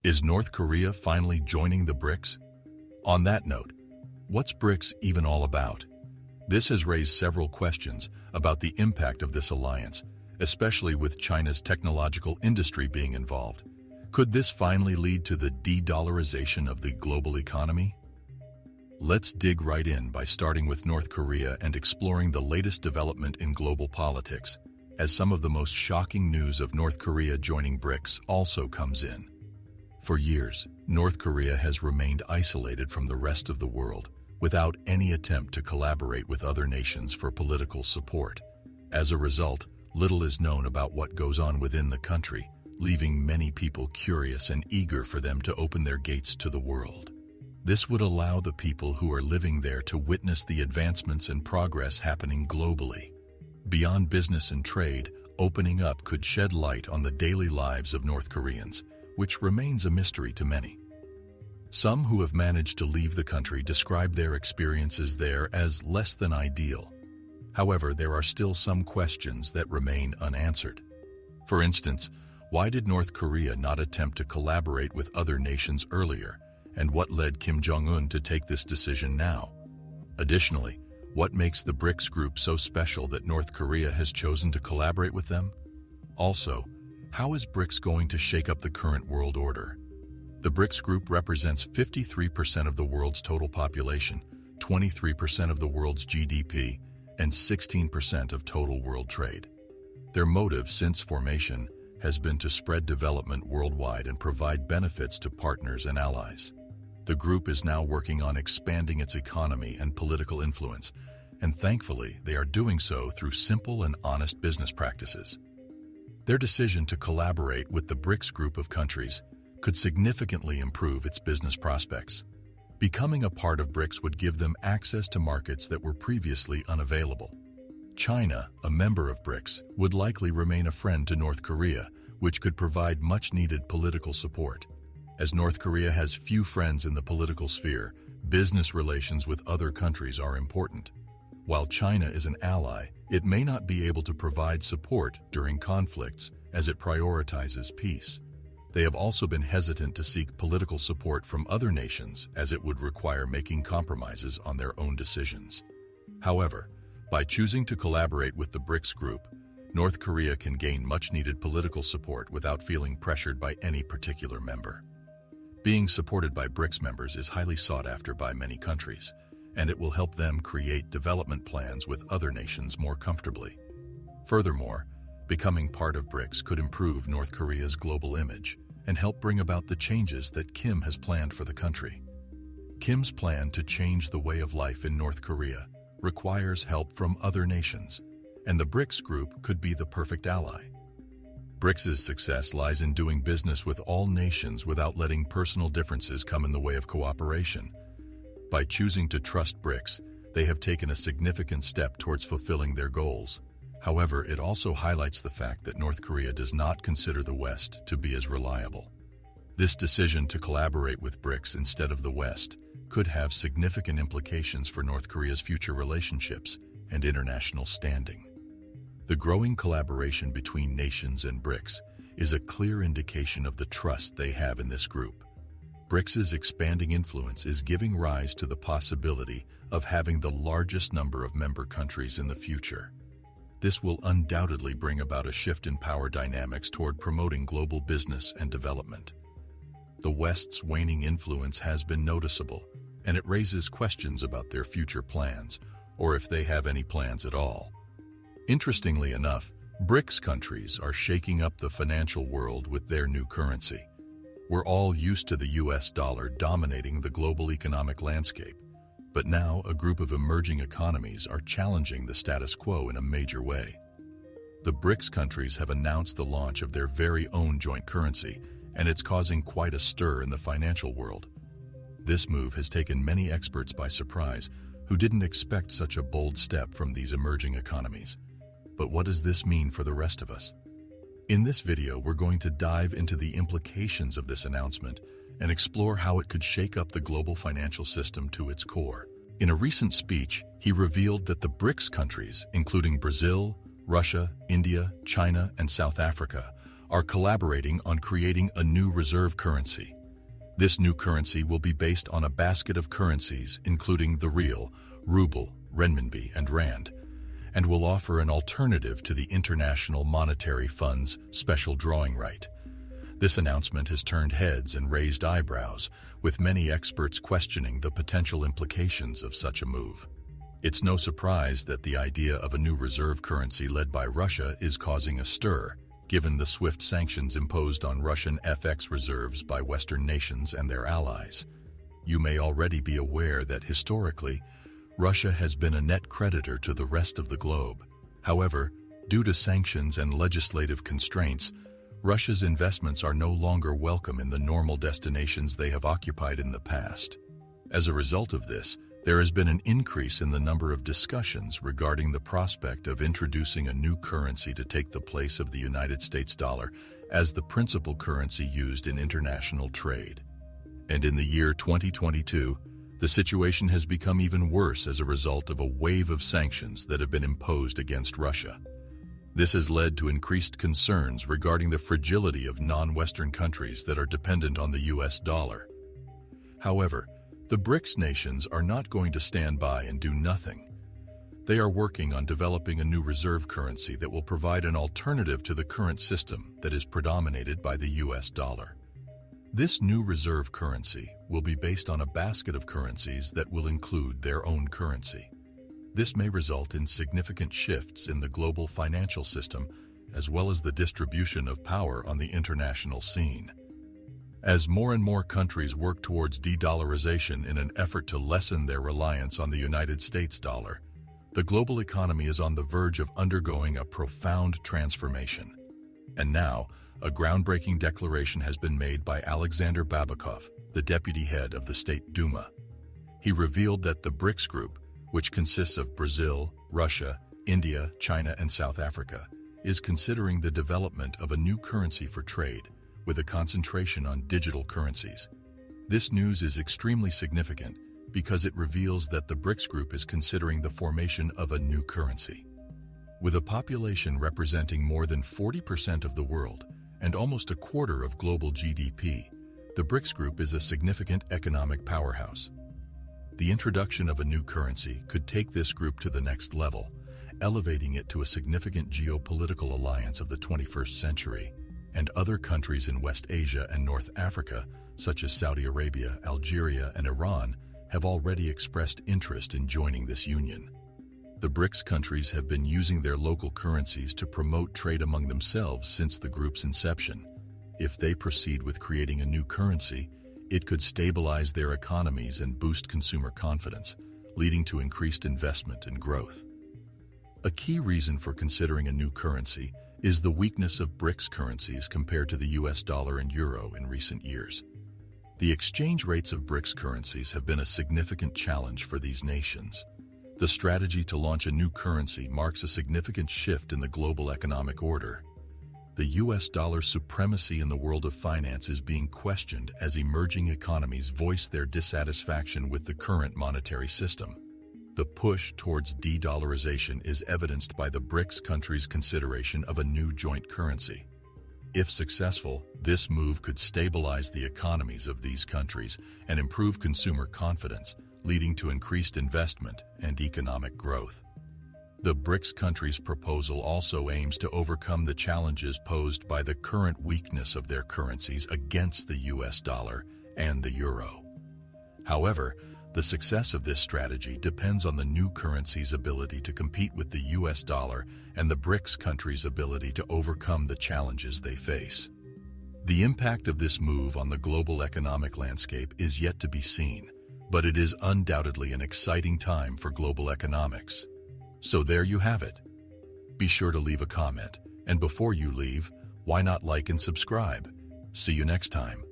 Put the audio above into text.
Is North Korea finally joining the BRICS? On that note, what's BRICS even all about? This has raised several questions about the impact of this alliance, especially with China's technological industry being involved. Could this finally lead to the de-dollarization of the global economy? Let's dig right in by starting with North Korea and exploring the latest development in global politics, as some of the most shocking news of North Korea joining BRICS also comes in. For years, North Korea has remained isolated from the rest of the world, without any attempt to collaborate with other nations for political support. As a result, little is known about what goes on within the country, leaving many people curious and eager for them to open their gates to the world. This would allow the people who are living there to witness the advancements and progress happening globally. Beyond business and trade, opening up could shed light on the daily lives of North Koreans, which remains a mystery to many. Some who have managed to leave the country describe their experiences there as less than ideal. However, there are still some questions that remain unanswered. For instance, why did North Korea not attempt to collaborate with other nations earlier, and what led Kim Jong-un to take this decision now? Additionally, what makes the BRICS group so special that North Korea has chosen to collaborate with them? Also, how is BRICS going to shake up the current world order? The BRICS group represents 53% of the world's total population, 23% of the world's GDP, and 16% of total world trade. Their motive since formation has been to spread development worldwide and provide benefits to partners and allies. The group is now working on expanding its economy and political influence, and thankfully they are doing so through simple and honest business practices. Their decision to collaborate with the BRICS group of countries could significantly improve its business prospects. Becoming a part of BRICS would give them access to markets that were previously unavailable. China, a member of BRICS, would likely remain a friend to North Korea, which could provide much-needed political support. As North Korea has few friends in the political sphere, business relations with other countries are important. While China is an ally, it may not be able to provide support during conflicts as it prioritizes peace. They have also been hesitant to seek political support from other nations as it would require making compromises on their own decisions. However, by choosing to collaborate with the BRICS group, North Korea can gain much-needed political support without feeling pressured by any particular member. Being supported by BRICS members is highly sought after by many countries, and it will help them create development plans with other nations more comfortably. Furthermore, becoming part of BRICS could improve North Korea's global image and help bring about the changes that Kim has planned for the country. Kim's plan to change the way of life in North Korea requires help from other nations, and the BRICS group could be the perfect ally. BRICS's success lies in doing business with all nations without letting personal differences come in the way of cooperation. By choosing to trust BRICS, they have taken a significant step towards fulfilling their goals. However, it also highlights the fact that North Korea does not consider the West to be as reliable. This decision to collaborate with BRICS instead of the West could have significant implications for North Korea's future relationships and international standing. The growing collaboration between nations and BRICS is a clear indication of the trust they have in this group. BRICS's expanding influence is giving rise to the possibility of having the largest number of member countries in the future. This will undoubtedly bring about a shift in power dynamics toward promoting global business and development. The West's waning influence has been noticeable, and it raises questions about their future plans, or if they have any plans at all. Interestingly enough, BRICS countries are shaking up the financial world with their new currency. We're all used to the US dollar dominating the global economic landscape, but now a group of emerging economies are challenging the status quo in a major way. The BRICS countries have announced the launch of their very own joint currency, and it's causing quite a stir in the financial world. This move has taken many experts by surprise who didn't expect such a bold step from these emerging economies. But what does this mean for the rest of us? In this video, we're going to dive into the implications of this announcement and explore how it could shake up the global financial system to its core. In a recent speech, he revealed that the BRICS countries, including Brazil, Russia, India, China, and South Africa, are collaborating on creating a new reserve currency. This new currency will be based on a basket of currencies, including the riel, ruble, renminbi, and rand, and will offer an alternative to the International Monetary Fund's special drawing right. This announcement has turned heads and raised eyebrows, with many experts questioning the potential implications of such a move. It's no surprise that the idea of a new reserve currency led by Russia is causing a stir, given the swift sanctions imposed on Russian FX reserves by Western nations and their allies. You may already be aware that historically, Russia has been a net creditor to the rest of the globe. However, due to sanctions and legislative constraints, Russia's investments are no longer welcome in the normal destinations they have occupied in the past. As a result of this, there has been an increase in the number of discussions regarding the prospect of introducing a new currency to take the place of the United States dollar as the principal currency used in international trade. And in the year 2022, the situation has become even worse as a result of a wave of sanctions that have been imposed against Russia. This has led to increased concerns regarding the fragility of non-Western countries that are dependent on the US dollar. However, the BRICS nations are not going to stand by and do nothing. They are working on developing a new reserve currency that will provide an alternative to the current system that is predominated by the US dollar. This new reserve currency will be based on a basket of currencies that will include their own currency. This may result in significant shifts in the global financial system, as well as the distribution of power on the international scene. As more and more countries work towards de-dollarization in an effort to lessen their reliance on the United States dollar, the global economy is on the verge of undergoing a profound transformation. And now, a groundbreaking declaration has been made by Alexander Babakov, the deputy head of the State Duma. He revealed that the BRICS group, which consists of Brazil, Russia, India, China, and South Africa, is considering the development of a new currency for trade, with a concentration on digital currencies. This news is extremely significant because it reveals that the BRICS group is considering the formation of a new currency. With a population representing more than 40% of the world and almost a quarter of global GDP, the BRICS group is a significant economic powerhouse. The introduction of a new currency could take this group to the next level, elevating it to a significant geopolitical alliance of the 21st century, and other countries in West Asia and North Africa, such as Saudi Arabia, Algeria, and Iran, have already expressed interest in joining this union. The BRICS countries have been using their local currencies to promote trade among themselves since the group's inception. If they proceed with creating a new currency, it could stabilize their economies and boost consumer confidence, leading to increased investment and growth. A key reason for considering a new currency is the weakness of BRICS currencies compared to the US dollar and euro in recent years. The exchange rates of BRICS currencies have been a significant challenge for these nations. The strategy to launch a new currency marks a significant shift in the global economic order. The US dollar's supremacy in the world of finance is being questioned as emerging economies voice their dissatisfaction with the current monetary system. The push towards de-dollarization is evidenced by the BRICS countries' consideration of a new joint currency. If successful, this move could stabilize the economies of these countries and improve consumer confidence, leading to increased investment and economic growth. The BRICS countries' proposal also aims to overcome the challenges posed by the current weakness of their currencies against the US dollar and the euro. However, the success of this strategy depends on the new currency's ability to compete with the US dollar and the BRICS countries' ability to overcome the challenges they face. The impact of this move on the global economic landscape is yet to be seen, but it is undoubtedly an exciting time for global economics. So there you have it. Be sure to leave a comment, and before you leave, why not like and subscribe? See you next time.